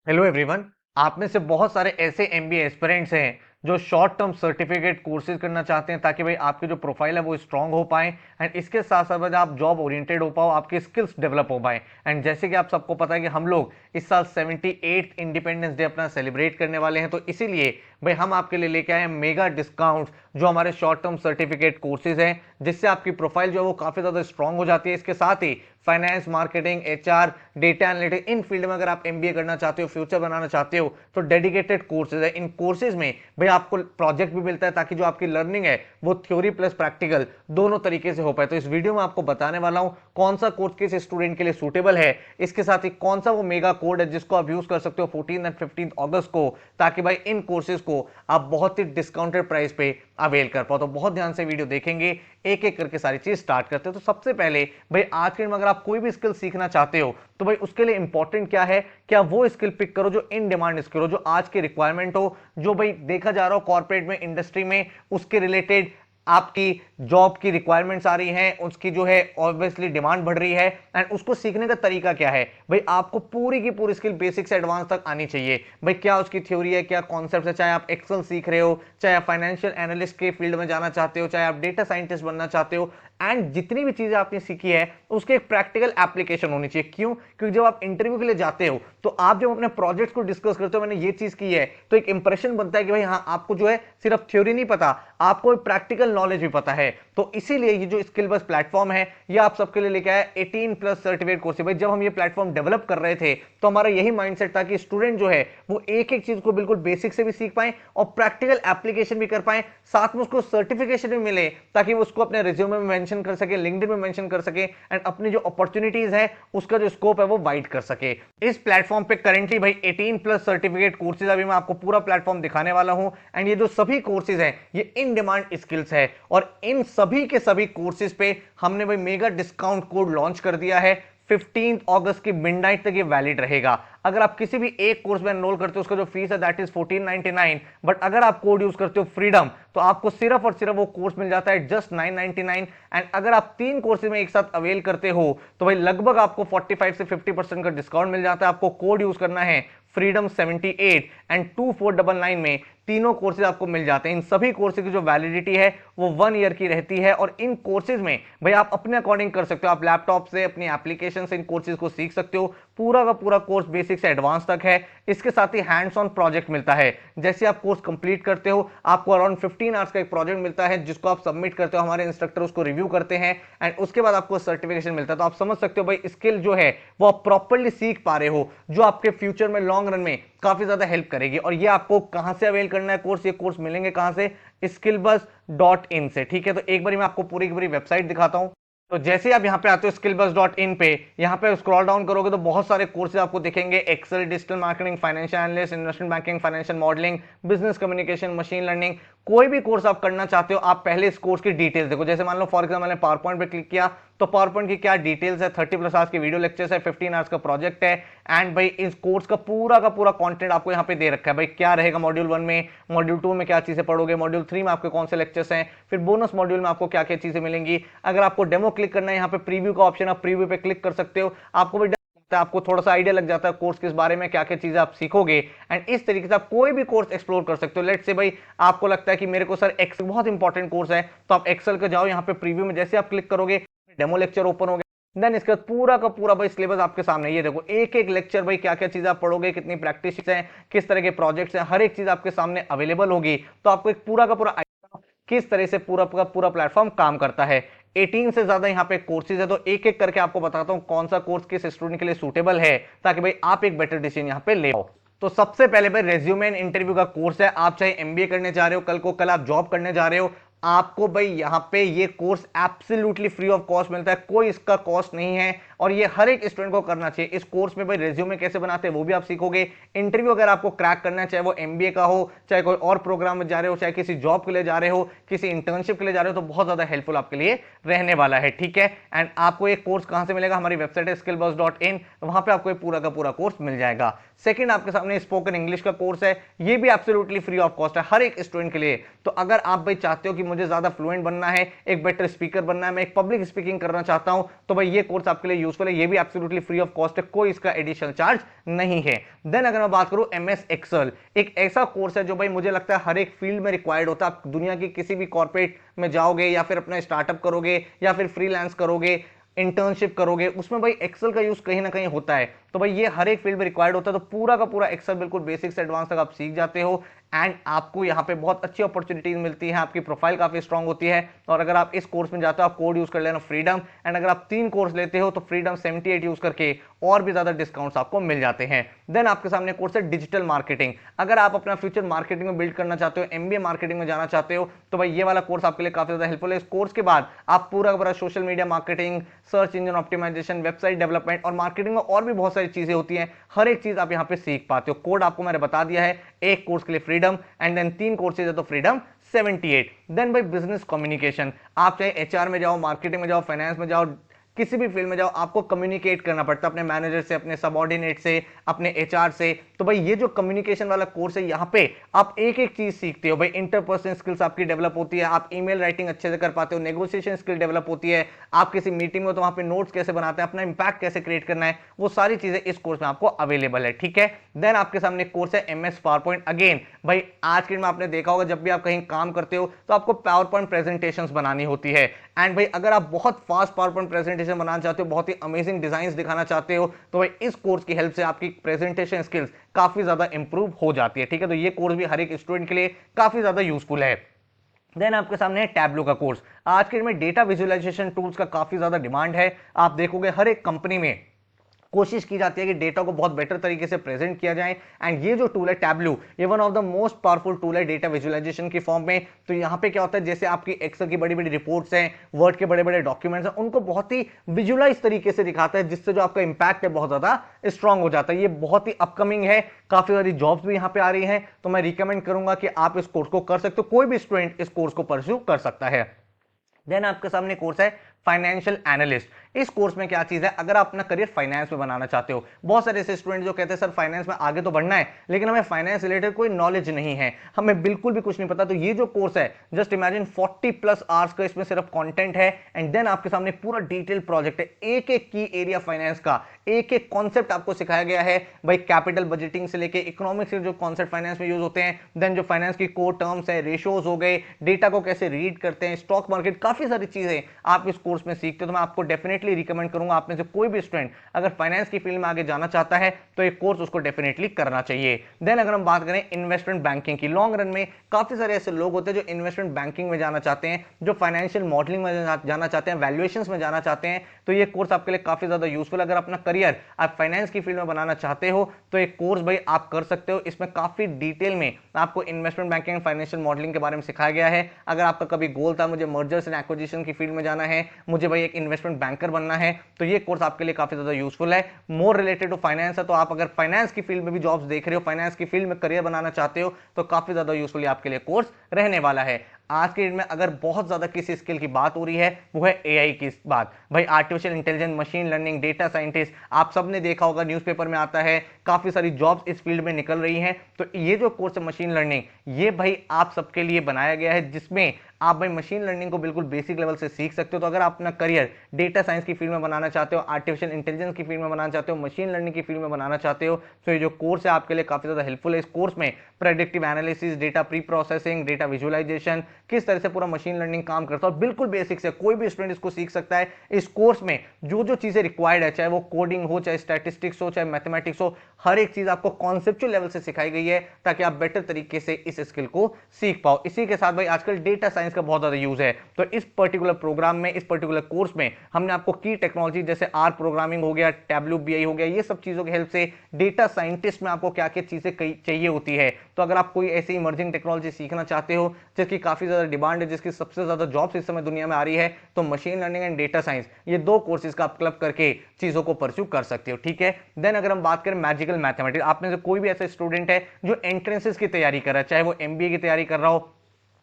Hello everyone. आप में से बहुत सारे ऐसे एमबीए एस्पिरेंट्स हैं जो शॉर्ट टर्म सर्टिफिकेट कोर्सेज करना चाहते हैं ताकि भाई आपकी जो प्रोफाइल है वो स्ट्रांग हो पाए एंड इसके साथ साथ आप जॉब ओरिएंटेड हो पाओ, आपके स्किल्स डेवलप हो पाए। एंड जैसे कि आप सबको पता है कि हम लोग इस साल 78th इंडिपेंडेंस डे अपना सेलिब्रेट करने वाले हैं, तो इसीलिए भाई हम आपके लिए लेके आए हैं मेगा डिस्काउंट जो हमारे शॉर्ट टर्म सर्टिफिकेट कोर्सेज हैं, जिससे आपकी प्रोफाइल जो है वो काफी ज्यादा स्ट्रांग हो जाती है। इसके साथ ही finance, marketing, HR, data analytics, इन फील्ड में अगर आप एमबीए करना चाहते हो, फ्यूचर बनाना चाहते हो, तो डेडिकेटेड कोर्सेज है। इन कोर्सेज में भाई आपको प्रोजेक्ट भी मिलता है ताकि जो आपकी लर्निंग है वो थ्योरी प्लस प्रैक्टिकल दोनों तरीके से हो पाए। तो इस वीडियो में आपको बताने वाला हूं कौन सा कोर्स किस स्टूडेंट के लिए सूटेबल है, इसके साथ ही कौन सा वो मेगा कोड है जिसको आप यूज कर सकते हो 14 एंड 15 अगस्त को, ताकि भाई इन कोर्सेज को आप बहुत ही डिस्काउंटेड प्राइस पे अवेल कर पाओ। तो बहुत ध्यान से वीडियो देखेंगे, एक एक करके सारी चीज स्टार्ट करते हैं। तो सबसे पहले भाई आज के दिन अगर आप कोई भी स्किल सीखना चाहते हो तो भाई उसके लिए इंपॉर्टेंट क्या है, क्या वो स्किल पिक करो जो इन डिमांड स्किल हो, जो आज की रिक्वायरमेंट हो, जो भाई देखा जा रहा हो कॉर्पोरेट में, इंडस्ट्री में उसके रिलेटेड आपकी जॉब की रिक्वायरमेंट्स आ रही हैं, उसकी जो है ऑब्वियसली डिमांड बढ़ रही है। एंड उसको सीखने का तरीका क्या है, भाई आपको पूरी की पूरी स्किल बेसिक से एडवांस तक आनी चाहिए। भाई क्या उसकी थ्योरी है, क्या कॉन्सेप्ट है, चाहे आप एक्सेल सीख रहे हो, चाहे आप फाइनेंशियल एनालिस्ट के फील्ड में जाना चाहते हो, चाहे आप डेटा साइंटिस्ट बनना चाहते हो, एंड जितनी भी चीजें आपने सीखी है उसके एक प्रैक्टिकल एप्लीकेशन होनी चाहिए। क्यों? क्योंकि जब आप इंटरव्यू के लिए जाते हो तो आप जब अपने प्रोजेक्ट को डिस्कस करते हो, मैंने ये चीज की है, तो एक इंप्रेशन बनता है कि भाई हाँ, आपको जो है सिर्फ थ्योरी नहीं पता, आपको प्रैक्टिकल नॉलेज भी पता है। तो इसीलिए ये जो स्किल बस प्लेटफॉर्म है ये आप सबके लिए लेके आया 18 प्लस सर्टिफिकेट कोर्स। भाई जब हम ये प्लेटफॉर्म डेवलप कर रहे थे तो हमारा यही माइंडसेट था कि स्टूडेंट जो है वो एक एक चीज को बिल्कुल बेसिक से भी सीख पाए और प्रैक्टिकल एप्लीकेशन भी कर पाए, साथ में उसको सर्टिफिकेशन भी मिले ताकि वो उसको अपने रिज्यूमे में मेंशन कर सके, लिंक्डइन में मेंशन कर सके एंड अपनी जो अपॉर्चुनिटीज है उसका जो स्कोप है वो वाइड कर सके। इस प्लेटफॉर्म पे करेंटली भाई 18 प्लस सर्टिफिकेट कोर्सेज, अभी मैं आपको पूरा प्लेटफॉर्म दिखाने वाला हूं। एंड ये जो सभी कोर्सेज हैं ये इन डिमांड स्किल्स है और इन सभी के सभी कोर्सेज पे हमने भाई मेगा डिस्काउंट कोड लॉन्च कर दिया है। 15 अगस्त की मिडनाइट तक ये वैलिड रहेगा। अगर आप किसी भी एक कोर्स में एनरोल करते हो उसका जो फीस है दैट इज 1499, बट अगर आप कोड यूज करते हो फ्रीडम तो आपको सिर्फ और सिर्फ वो कोर्स मिल जाता है जस्ट 999। एंड अगर आप 3 कोर्सेज में एक साथ अवेल करते हो तो भाई लगभग आपको 45 से 50% का डिस्काउंट मिल जाता है। आपको कोड यूज करना है फ्रीडम 78 एंड 2499 में तीनों कोर्सेज आपको मिल जाते हैं। इन सभी कोर्सेज की जो वैलिडिटी है वो 1 ईयर की रहती है और इन कोर्सेज में भाई आप अपने अकॉर्डिंग कर सकते हो, आप लैपटॉप से अपनी एप्लीकेशन से इन कोर्सेज को सीख सकते हो। पूरा का पूरा कोर्स बेसिक से एडवांस तक है। इसके साथ ही हैंड्स ऑन प्रोजेक्ट मिलता है। जैसे आप कोर्स कंप्लीट करते हो आपको अराउंड 15 आवर्स का एक प्रोजेक्ट मिलता है जिसको आप सबमिट करते हो, हमारे इंस्ट्रक्टर उसको रिव्यू करते हैं एंड उसके बाद आपको सर्टिफिकेशन मिलता है। तो आप समझ सकते हो भाई स्किल जो है वो आप प्रॉपर्ली सीख पा रहे हो, जो आपके फ्यूचर में लॉन्ग रन में काफी ज्यादा हेल्प करेगी। और ये आपको कहां से अवेल करना है कोर्स, ये कोर्स मिलेंगे कहां से, skillbus.in से। ठीक है, तो एक बार मैं आपको पूरी की पूरी वेबसाइट दिखाता हूं। तो जैसे आप यहां पे आते हो skillbus.in पे, यहां पे स्क्रॉल डाउन करोगे तो बहुत सारे कोर्सेज आपको दिखेंगे। Excel, digital marketing, financial analyst, investment banking, financial modelling, business communication, machine learning. कोई भी कोर्स आप करना चाहते हो आप पहले इस कोर्स की डिटेल्स देखो। जैसे मान लो फॉर एग्जाम्पल मैंने पावर पॉइंट पे क्लिक किया तो पावर पॉइंट की क्या डिटेल्स है, 30 प्लस आवर्स की वीडियो लेक्चर्स है, 15 आवर्स का प्रोजेक्ट है एंड भाई इस कोर्स का पूरा कंटेंट आपको यहाँ पे दे रखा है। भाई क्या रहेगा मॉड्यूल 1 में, मॉड्यूल 2 में क्या चीजें पढ़ोगे, मॉड्यूल 3 में आपके कौन से लेक्चर्स हैं, फिर बोनस मॉड्यूल में आपको क्या क्या चीजें मिलेंगी। अगर आपको डेमो क्लिक करना है यहाँ पे प्रीव्यू का ऑप्शन, आप प्रीव्यू पे क्लिक कर सकते हो। आपको भी आपको थोड़ा सा आइडिया लग जाता है कोर्स किस बारे में, क्या क्या चीजें आप सीखोगे एंड इस तरीके से आप कोई भी कोर्स एक्सप्लोर कर सकते हो। लेट्स से भाई आपको लगता है कि मेरे को सर एक्सेल बहुत इंपॉर्टेंट कोर्स है, तो आप एक्सेल का जाओ, यहाँ पे प्रीव्यू में जैसे आप क्लिक करोगे डेमो लेक्चर ओपन हो गया। देन इसके बाद पूरा का पूरा भाई सिलेबस आपके सामने, ये देखो एक एक लेक्चर भाई क्या क्या चीजें आप पढ़ोगे, कितनी प्रैक्टिस है, किस तरह के प्रोजेक्ट्स हैं, हर एक चीज आपके सामने अवेलेबल होगी। तो आपको एक पूरा का पूरा किस तरह से पूरा का पूरा प्लेटफॉर्म काम करता है। 18 से ज्यादा यहाँ पे कोर्सेज है, तो एक एक करके आपको बताता हूं कौन सा कोर्स किस स्टूडेंट के लिए सूटेबल है ताकि भाई आप एक बेटर डिसीजन यहाँ पे ले पाओ। तो सबसे पहले भाई रेज्यूमे एंड इंटरव्यू का कोर्स है। आप चाहे एमबीए करने जा रहे हो, कल को कल आप जॉब करने जा रहे हो, आपको भाई यहाँ पे ये course absolutely free of cost मिलता है, कोई इसका कॉस्ट नहीं है और ये हर एक स्टूडेंट को करना चाहिए। इस कोर्स में भाई रेज्यूमे कैसे बनाते हैं वो भी आप सीखोगे। इंटरव्यू अगर आपको क्रैक करना है, चाहे वो एमबीए का हो, चाहे कोई और प्रोग्राम में जा रहे हो, चाहे किसी जॉब के लिए जा रहे हो, किसी इंटर्नशिप के लिए जा रहे हो, तो बहुत ज्यादा हेल्पफुल आपके लिए रहने वाला है। ठीक है, एंड आपको एक कोर्स कहां से मिलेगा, हमारी वेबसाइट है skillbus.in, वहां पे आपको पूरा का पूरा कोर्स मिल जाएगा। सेकंड आपके सामने स्पोकन इंग्लिश का कोर्स है, ये भी एब्सोल्युटली फ्री ऑफ कॉस्ट है हर एक स्टूडेंट के लिए। तो अगर आप भाई चाहते हो कि मुझे ज्यादा फ्लुएंट बनना है, एक बेटर स्पीकर बनना है, मैं एक पब्लिक स्पीकिंग करना चाहता हूं, तो भाई ये कोर्स आपके लिए यूजफुल है, ये भी एब्सोल्युटली फ्री ऑफ कॉस्ट है, कोई इसका एडिशनल चार्ज नहीं है। देन अगर मैं बात करूं MS एक्सेल, एक ऐसा कोर्स है जो भाई मुझे लगता है हर एक फील्ड में रिक्वायर्ड होता है। आप दुनिया की किसी भी कॉर्पोरेट में जाओगे या फिर अपना स्टार्टअप करोगे या फिर फ्रीलांस करोगे, इंटर्नशिप करोगे, उसमें भाई एक्सेल का यूज कहीं ना कहीं होता है। तो भाई ये हर एक फील्ड में रिक्वायर्ड होता है, तो पूरा का पूरा एक्सेल बिल्कुल बेसिक से एडवांस तक आप सीख जाते हो एंड आपको यहाँ पे बहुत अच्छी अपॉर्चुनिटीज मिलती है, आपकी प्रोफाइल काफी स्ट्रांग होती है। और अगर आप इस कोर्स में जाते हो, आप कोड यूज कर लेना फ्रीडम, एंड अगर आप 3 कोर्स लेते हो तो फ्रीडम 78 यूज करके और भी ज्यादा डिस्काउंट्स आपको मिल जाते हैं। देन आपके सामने कोर्स है डिजिटल मार्केटिंग। अगर आप अपना फ्यूचर मार्केटिंग में बिल्ड करना चाहते हो, MBA मार्केटिंग में जाना चाहते हो, तो भाई ये वाला कोर्स आपके लिए काफी ज्यादा हेल्पफुल है। इस कोर्स के बाद आप पूरा का पूरा social media marketing, search engine optimisation, website development और मार्केटिंग में और भी बहुत सारी चीजें होती हैं, हर एक चीज आप यहाँ पे सीख पाते हो। कोड आपको मैंने बता दिया है, एक कोर्स के लिए फ्रीडम एंड देन 3 कोर्सेज है तो फ्रीडम 78। देन भाई बिजनेस कम्युनिकेशन, आप चाहे HR में जाओ, मार्केटिंग में जाओ, फाइनेंस में जाओ, किसी भी फील्ड में जाओ, आपको कम्युनिकेट करना पड़ता है अपने मैनेजर से, अपने सबऑर्डिनेट से, अपने HR से। तो भाई ये जो कम्युनिकेशन वाला कोर्स है, यहाँ पे आप एक एक चीज सीखते हो। भाई इंटरपर्सनल स्किल्स आपकी डेवलप होती है, आप ईमेल राइटिंग अच्छे से कर पाते हो, नेगोशिएशन स्किल डेवलप होती है, आप किसी मीटिंग में तो वहां पे नोट्स कैसे बनाते हैं, अपना इंपैक्ट कैसे क्रिएट करना है, वो सारी चीजें इस कोर्स में आपको अवेलेबल है। ठीक है। देन आपके सामने कोर्स है MS पावर पॉइंट। अगेन भाई आज के दिन में आपने देखा होगा, जब भी आप कहीं काम करते हो तो आपको पावर पॉइंट प्रेजेंटेशन बनानी होती है। एंड भाई अगर आप बहुत फास्ट पावर पॉइंट प्रेजेंटेशन बनाना चाहते हो, बहुत ही अमेजिंग डिजाइन दिखाना चाहते हो, तो भाई इस कोर्स की हेल्प से आपकी प्रेजेंटेशन स्किल्स काफी ज्यादा इंप्रूव हो जाती है। ठीक है। तो ये कोर्स भी हर एक स्टूडेंट के लिए काफी ज्यादा यूजफुल है। देन आपके सामने है टैबलो का कोर्स। आज के दिन में डेटा विजुअलाइजेशन टूल्स का काफी ज्यादा डिमांड है। आप देखोगे हर एक कंपनी में कोशिश की जाती है कि डेटा को बहुत बेटर तरीके से प्रेजेंट किया जाए, एंड ये जो टूल है टैबलू, ये one of the most powerful tool है डेटा विजुअलाइजेशन की फॉर्म में। तो यहाँ पे क्या होता है, जैसे आपकी एक्सेल की बड़ी बड़ी रिपोर्ट्स हैं, वर्ड के बड़े बड़े डॉक्यूमेंट्स हैं, उनको बहुत ही विजुअलाइज तरीके से दिखाता है, जिससे जो आपका इंपैक्ट है बहुत ज्यादा स्ट्रांग हो जाता है। ये बहुत ही अपकमिंग है, काफी सारी जॉब्स भी यहाँ पे आ रही हैं, तो मैं रिकमेंड करूंगा कि आप इस कोर्स को कर सकते हो, कोई भी स्टूडेंट इस कोर्स को परस्यू कर सकता है। देन आपके सामने कोर्स है फाइनेंशियल एनालिस्ट। इस कोर्स में क्या चीज है, अगर आप अपना करियर फाइनेंस में बनाना चाहते हो, बहुत सारे ऐसे स्टूडेंट जो कहते हैं सर फाइनेंस में आगे तो बढ़ना है लेकिन हमें फाइनेंस रिलेटेड कोई नॉलेज नहीं है, हमें बिल्कुल भी कुछ नहीं पता, तो ये जो कोर्स है जस्ट इमेजिन 40+ आवर्स का इसमें सिर्फ कंटेंट है, एंड देन आपके सामने पूरा डिटेल प्रोजेक्ट है, एक एक की एरिया फाइनेंस का एक एक कॉन्सेप्ट आपको सिखाया गया है। भाई कैपिटल बजटिंग से लेके इकोनॉमिक्स के जो कॉन्सेप्ट फाइनेंस में यूज होते हैं, देन जो फाइनेंस की कोर टर्म्स है, रेशियोज हो गए, डेटा को कैसे रीड करते हैं, स्टॉक मार्केट, काफी सारी चीजें आप इस कोर्स में सीखते हो। तो मैं आपको डेफिनेटली रिकमेंड करूंगा, आप में से कोई भी स्टूडेंट अगर फाइनेंस की फील्ड में आगे जाना चाहता है तो एक कोर्स उसको डेफिनेटली करना चाहिए। देन अगर हम बात करें इन्वेस्टमेंट बैंकिंग की, लॉन्ग रन में काफी सारे ऐसे लोग होते हैं जो इन्वेस्टमेंट बैंकिंग में जाना चाहते हैं, जो फाइनेंशियल मॉडलिंग में जाना चाहते हैं, वैल्यूएशंस में जाना चाहते हैं, तो ये कोर्स आपके लिए काफी ज्यादा यूजफुल। अगर अपना करियर आप फाइनेंस की फील्ड में बनाना चाहते हो तो एक कोर्स भाई आप कर सकते हो। इसमें काफी डिटेल में आपको इन्वेस्टमेंट बैंकिंग, फाइनेंशियल मॉडलिंग के बारे में सिखाया गया है। अगर आपका कभी गोल था मुझे मर्जर्स एंड एक्विजिशन की फील्ड में जाना है, मुझे भाई एक इन्वेस्टमेंट बैंकर बनना है, तो ये कोर्स आपके लिए काफी ज्यादा यूजफुल है। मोर रिलेटेड टू फाइनेंस है, तो आप अगर फाइनेंस की फील्ड में भी जॉब्स देख रहे हो, फाइनेंस की फील्ड में करियर बनाना चाहते हो, तो काफी ज्यादा यूजफुल आपके लिए कोर्स रहने वाला है। आज के डेट में अगर बहुत ज्यादा किसी स्किल की बात हो रही है वो है AI की बात। भाई artificial intelligence, machine learning, data scientist, आप सबने देखा होगा न्यूज़पेपर में आता है, काफी सारी जॉब्स इस फील्ड में निकल रही हैं। तो ये जो कोर्स है मशीन लर्निंग, ये भाई आप सबके लिए बनाया गया है, जिसमें आप भाई मशीन लर्निंग को बिल्कुल बेसिक लेवल से सीख सकते हो। तो अगर आप अपना करियर डेटा साइंस की फील्ड में बनाना चाहते हो, आर्टिफिशियल इंटेलिजेंस की फील्ड में बनाना चाहते हो, मशीन लर्निंग की फील्ड में बनाना चाहते हो, तो ये जो कोर्स है आपके लिए काफी ज्यादा हेल्पफुल है। इस कोर्स में predictive analysis, data preprocessing, data visualisation, किस तरह से पूरा मशीन लर्निंग काम करता है, बिल्कुल बेसिक से कोई भी स्टूडेंट इसको सीख सकता है। इस कोर्स में जो जो चीजें रिक्वायर्ड है, चाहे वो कोडिंग हो, चाहे स्टैटिस्टिक्स हो, चाहे मैथमेटिक्स हो, हर एक चीज आपको कॉन्सेप्चुअल लेवल से सिखाई गई है ताकि आप बेटर तरीके से इस स्किल को सीख पाओ। इसी के साथ भाई आजकल डेटा साइंस का बहुत ज्यादा यूज है, तो इस पर्टिकुलर प्रोग्राम में, इस पर्टिकुलर कोर्स में हमने आपको की टेक्नोलॉजी जैसे R प्रोग्रामिंग हो गया, टैबलू BI हो गया, ये सब चीजों की हेल्प से डेटा साइंटिस्ट में आपको क्या क्या चीजें चाहिए होती है। तो अगर आप कोई ऐसी इमर्जिंग टेक्नोलॉजी सीखना चाहते हो जिसकी काफी ज्यादा डिमांड है, जिसकी सबसे ज्यादा जॉब्स इस समय दुनिया में आ रही है, तो machine learning and data science, ये 2 कोर्सेज का आप क्लब करके चीजों को परस्यू कर सकते हो। ठीक है। देन अगर हम बात करें मैजिकल मैथमेटिक्स, आप में से कोई भी ऐसा स्टूडेंट है जो एंट्रेंसेस की तैयारी कर रहा है, चाहे वो MBA की तैयारी कर रहा हो,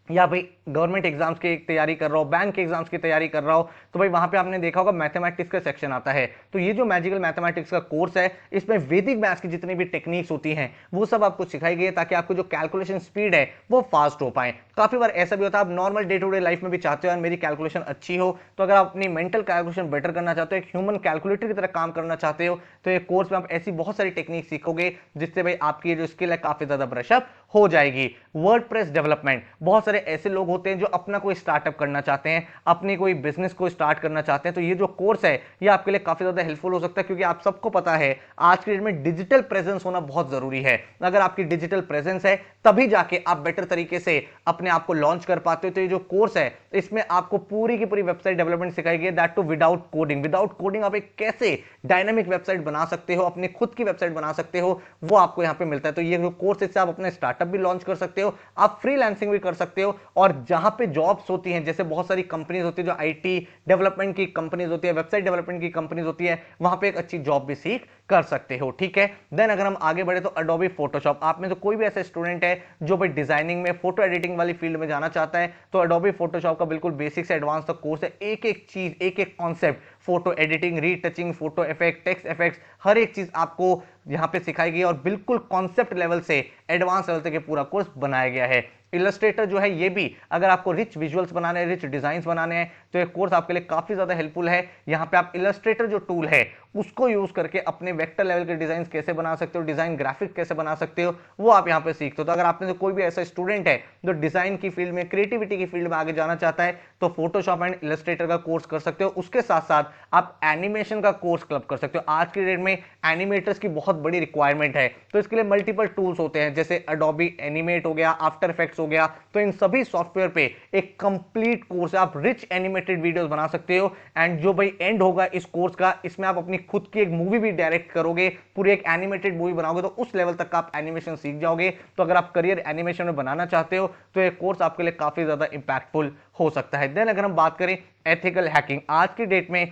या भाई गवर्नमेंट एग्जाम्स की तैयारी कर रहा हो, बैंक के एग्जाम्स की तैयारी कर रहा हो, तो भाई वहां पे आपने देखा होगा मैथमेटिक्स का सेक्शन आता है। तो ये जो मैजिकल मैथमेटिक्स का कोर्स है, इसमें वैदिक मैथ्स की जितनी भी टेक्निक्स होती हैं वो सब आपको सिखाई गई है, ताकि आपको जो कैलकुलेशन स्पीड है वो फास्ट हो पाए। काफी बार ऐसा भी होता है आप normal day to day life में भी चाहते हो यार मेरी कैलकुलेशन अच्छी हो, तो अगर आप अपनी मेंटल कैलकुलेशन बेटर करना चाहते हो, एक ह्यूमन कैलकुलेटर की तरह काम करना चाहते हो, तो ये कोर्स में आप ऐसी बहुत सारी टेक्निक सीखोगे जिससे भाई आपकी जो स्किल है काफी ज्यादा ब्रशअप हो जाएगी। वर्डप्रेस डेवलपमेंट, बहुत सारे ऐसे लोग होते हैं जो अपना कोई स्टार्टअप करना चाहते हैं, अपनी कोई बिजनेस को स्टार्ट करना चाहते हैं, तो ये जो कोर्स है ये आपके लिए काफी ज्यादा हेल्पफुल हो सकता है, क्योंकि आप सबको पता है आज के डेट में डिजिटल प्रेजेंस होना बहुत जरूरी है। अगर आपकी डिजिटल प्रेजेंस है तभी जाके आप बेटर तरीके से अपने आप को लॉन्च कर पाते हो। तो ये जो कोर्स है इसमें आपको पूरी की पूरी वेबसाइट डेवलपमेंट सिखाई गई है, that too without coding. Without coding आप एक कैसे डायनामिक वेबसाइट बना सकते हो, अपनी खुद की वेबसाइट बना सकते हो, वो आपको यहाँ पे मिलता है। तो ये जो कोर्स, इससे आप अपने स्टार्टअप भी लॉन्च कर सकते हो, आप फ्रीलांसिंग भी कर सकते हो, और जहां पे जॉब्स होती हैं, जैसे बहुत सारी कंपनीज होती है जो आईटी डेवलपमेंट की कंपनीज होती है, वेबसाइट डेवलपमेंट की कंपनीज होती है, वहां पे एक अच्छी जॉब भी सीख कर सकते हो। ठीक है, देन अगर हम आगे बढ़े तो एडोबी फोटोशॉप। आप में तो कोई भी ऐसा स्टूडेंट है जो भाई डिजाइनिंग में, फोटो एडिटिंग वाली फील्ड में जाना चाहता है, तो एडोबी फोटोशॉप का बिल्कुल बेसिक से एडवांस तक कोर्स है। एक एक चीज, एक एक concept, photo editing, retouching, photo effect, text effects, हर एक चीज आपको यहां पे सिखाई गई है, और बिल्कुल कॉन्सेप्ट लेवल से एडवांस लेवल तक पूरा कोर्स बनाया गया है। इलस्ट्रेटर जो है ये भी, अगर आपको रिच विजुअल्स बनाने हैं, रिच डिजाइन्स बनाने हैं, तो ये कोर्स आपके लिए काफी ज्यादा हेल्पफुल है। यहां पे आप इलस्ट्रेटर जो टूल है उसको यूज करके अपने वेक्टर लेवल के डिजाइन कैसे बना सकते हो, डिजाइन ग्राफिक कैसे बना सकते हो, वो आप यहां पे सीखते हो। तो अगर आप में से कोई भी ऐसा स्टूडेंट है जो डिजाइन की फील्ड में, क्रिएटिविटी की फील्ड में आगे जाना चाहता है, तो फोटोशॉप एंड इलस्ट्रेटर का कोर्स कर सकते हो। उसके साथ साथ आप एनिमेशन का कोर्स क्लब कर सकते हो। आज की डेट में एनिमेटर्स की बहुत बड़ी रिक्वायरमेंट है, तो इसके लिए मल्टीपल टूल्स होते हैं, जैसे एडोबी एनिमेट हो गया, आफ्टर इफेक्ट्स हो गया। तो इन सभी सॉफ्टवेयर पे एक कंप्लीट कोर्स है, आप रिच एनिमेटेड वीडियोस बना सकते हो। एंड जो भाई एंड होगा इस कोर्स का, इसमें आप अपनी खुद की एक मूवी भी डायरेक्ट करोगे, पूरी एक एनिमेटेड मूवी बनाओगे, तो उस लेवल तक आप एनिमेशन सीख जाओगे। तो अगर आप करियर एनिमेशन में बनाना चाहते हो तो ये कोर्स आपके लिए काफी ज्यादा इंपैक्टफुल हो सकता है। देन अगर हम बात करें एथिकल हैकिंग, आज की डेट में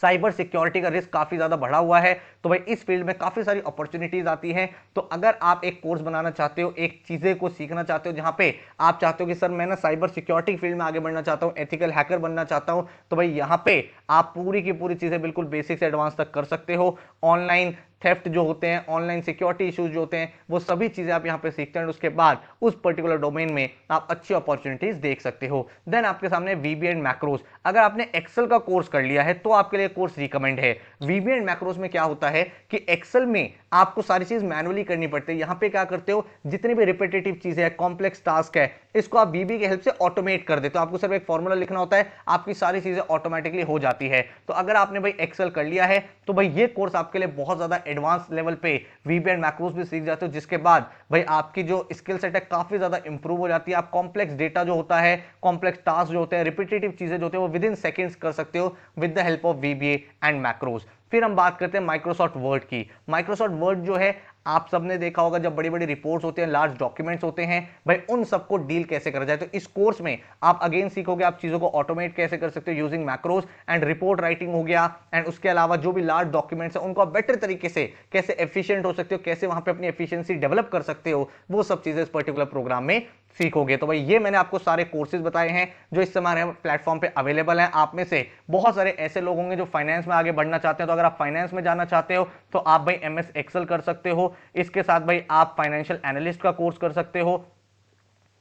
साइबर सिक्योरिटी का रिस्क काफी ज्यादा बढ़ा हुआ है, तो भाई इस फील्ड में काफी सारी अपॉर्चुनिटीज आती हैं। तो अगर आप एक कोर्स बनाना चाहते हो, एक चीजें को सीखना चाहते हो जहां पे आप चाहते हो कि सर मैं ना साइबर सिक्योरिटी फील्ड में आगे बढ़ना चाहता हूं, एथिकल हैकर बनना चाहता हूं, तो भाई यहां पे आप पूरी की पूरी चीजें बिल्कुल बेसिक से एडवांस तक कर सकते हो। ऑनलाइन थेफ्ट जो होते हैं, ऑनलाइन सिक्योरिटी इश्यूज जो होते हैं, वो सभी चीजें आप यहां पे सीखते हैं, उसके बाद उस पर्टिकुलर डोमेन में आप अच्छी अपॉर्चुनिटीज देख सकते हो। देन आपके सामने वीबी एंड मैक्रोस। अगर आपने एक्सेल का कोर्स कर लिया है तो आपके लिए कोर्स रिकमेंड है। वीबी एंड मैक्रोस में क्या होता है कि एक्सेल में आपको सारी चीज मैनुअली करनी पड़ती है, यहां पे क्या करते हो, जितनी भी रिपीटेटिव चीजें है, कॉम्प्लेक्स टास्क है, इसको आप वीबी की हेल्प से ऑटोमेट कर देते हो। आपको सिर्फ एक फॉर्मूला लिखना होता है, आपकी सारी चीजें ऑटोमेटिकली हो जाती है। तो अगर आपने भाई एक्सेल कर लिया है तो भाई ये कोर्स आपके लिए बहुत ज्यादा एडवांस लेवल पे वीबी एंड मैक्रोस भी सीख जाते हो, जिसके बाद भाई आपकी जो स्किल सेट है काफी ज्यादा इंप्रूव हो जाती है। आप कॉम्प्लेक्स डेटा जो होता है, कॉम्प्लेक्स टास्क जो होते हैं, रिपीटेटिव चीजें जो होते हैं, वो विद इन सेकंड्स कर सकते हो with the help of VBA and macros. फिर हम बात करते हैं माइक्रोसॉफ्ट वर्ड की। माइक्रोसॉफ्ट वर्ड जो है, आप सबने देखा होगा जब बड़ी बड़ी रिपोर्ट्स होते हैं, लार्ज डॉक्यूमेंट्स होते हैं, भाई उन सबको डील कैसे करा जाए। तो इस कोर्स में आप अगेन सीखोगे आप चीजों को ऑटोमेट कैसे कर सकते हो using macros and report writing हो गया। एंड उसके अलावा जो भी लार्ज डॉक्यूमेंट्स है उनको आप बेटर तरीके से कैसे एफिशिएंट हो सकते हो, कैसे वहां पे अपनी एफिशिएंसी डेवलप कर सकते हो, वो सब चीजें इस पर्टिकुलर प्रोग्राम में सीखोगे। तो भाई ये मैंने आपको सारे कोर्सेज बताए हैं जो इस समय हमारे प्लेटफॉर्म पे अवेलेबल हैं। आप में से बहुत सारे ऐसे लोग होंगे जो फाइनेंस में आगे बढ़ना चाहते हैं, तो अगर आप फाइनेंस में जाना चाहते हो तो आप भाई एमएस एक्सेल कर सकते हो। इसके साथ भाई आप फाइनेंशियल एनालिस्ट का कोर्स कर सकते हो,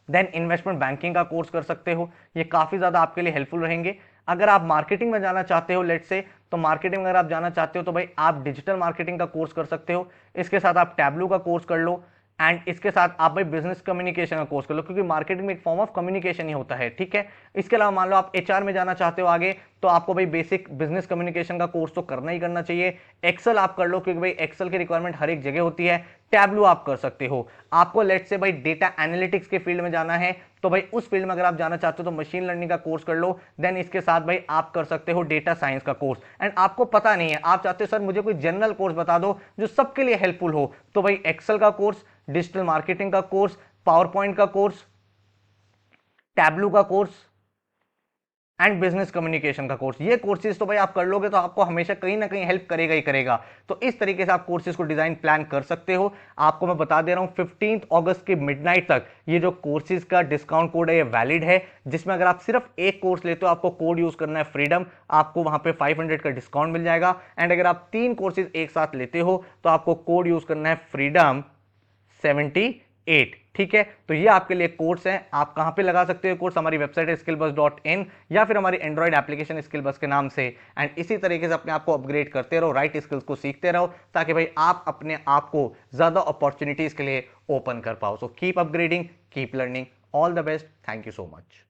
देन इन्वेस्टमेंट बैंकिंग का कोर्स कर सकते हो। ये काफी ज्यादा आपके लिए हेल्पफुल रहेंगे। अगर आप मार्केटिंग में जाना चाहते हो, लेट से, तो मार्केटिंग में अगर आप जाना चाहते हो तो भाई आप डिजिटल मार्केटिंग का कोर्स कर सकते हो। इसके साथ आप टैबलू का कोर्स कर लो, एंड इसके साथ आप भाई बिजनेस कम्युनिकेशन का कोर्स कर लो, क्योंकि मार्केटिंग में एक फॉर्म ऑफ कम्युनिकेशन ही होता है। ठीक है, इसके अलावा मान लो आप एचआर में जाना चाहते हो आगे, तो आपको भाई बेसिक बिजनेस कम्युनिकेशन का कोर्स तो करना ही करना चाहिए। एक्सेल आप कर लो, क्योंकि भाई एक्सेल की रिक्वायरमेंट हर एक जगह होती है। टैबलू आप कर सकते हो। आपको लेट से भाई डेटा एनालिटिक्स के फील्ड में जाना है, तो भाई उस फील्ड में अगर आप जाना चाहते हो तो मशीन लर्निंग का कोर्स कर लो। देन इसके साथ भाई आप कर सकते हो डेटा साइंस का कोर्स। एंड आपको पता नहीं है, आप चाहते हो सर मुझे कोई जनरल कोर्स बता दो जो सबके लिए हेल्पफुल हो, तो भाई एक्सेल का कोर्स, डिजिटल मार्केटिंग का कोर्स, पावर पॉइंट का कोर्स, टैबलू का कोर्स, एंड बिजनेस कम्युनिकेशन का कोर्स। ये कोर्सेज तो भाई आप कर लोगे तो आपको हमेशा कहीं ना कहीं हेल्प करेगा ही करेगा। तो इस तरीके से आप कोर्सेज को डिजाइन प्लान कर सकते हो। आपको मैं बता दे रहा हूं 15 अगस्त के मिडनाइट तक ये जो कोर्सेज का डिस्काउंट कोड है ये वैलिड है, जिसमें अगर आप सिर्फ एक कोर्स लेते हो आपको कोड यूज करना है फ्रीडम, आपको वहां पे 500 का डिस्काउंट मिल जाएगा। एंड अगर आप 3 कोर्सेज एक साथ लेते हो तो आपको कोड यूज करना है फ्रीडम 78। ठीक है, तो ये आपके लिए कोर्स है। आप कहां पे लगा सकते हो कोर्स? हमारी वेबसाइट है skillbus.in या फिर हमारी एंड्रॉइड एप्लीकेशन स्किलबस के नाम से। एंड इसी तरीके से अपने आप को अपग्रेड करते रहो, राइट स्किल्स को सीखते रहो, ताकि भाई आप अपने आप को ज्यादा अपॉर्चुनिटीज के लिए ओपन कर पाओ। So keep upgrading, keep learning, all the best, thank you so much.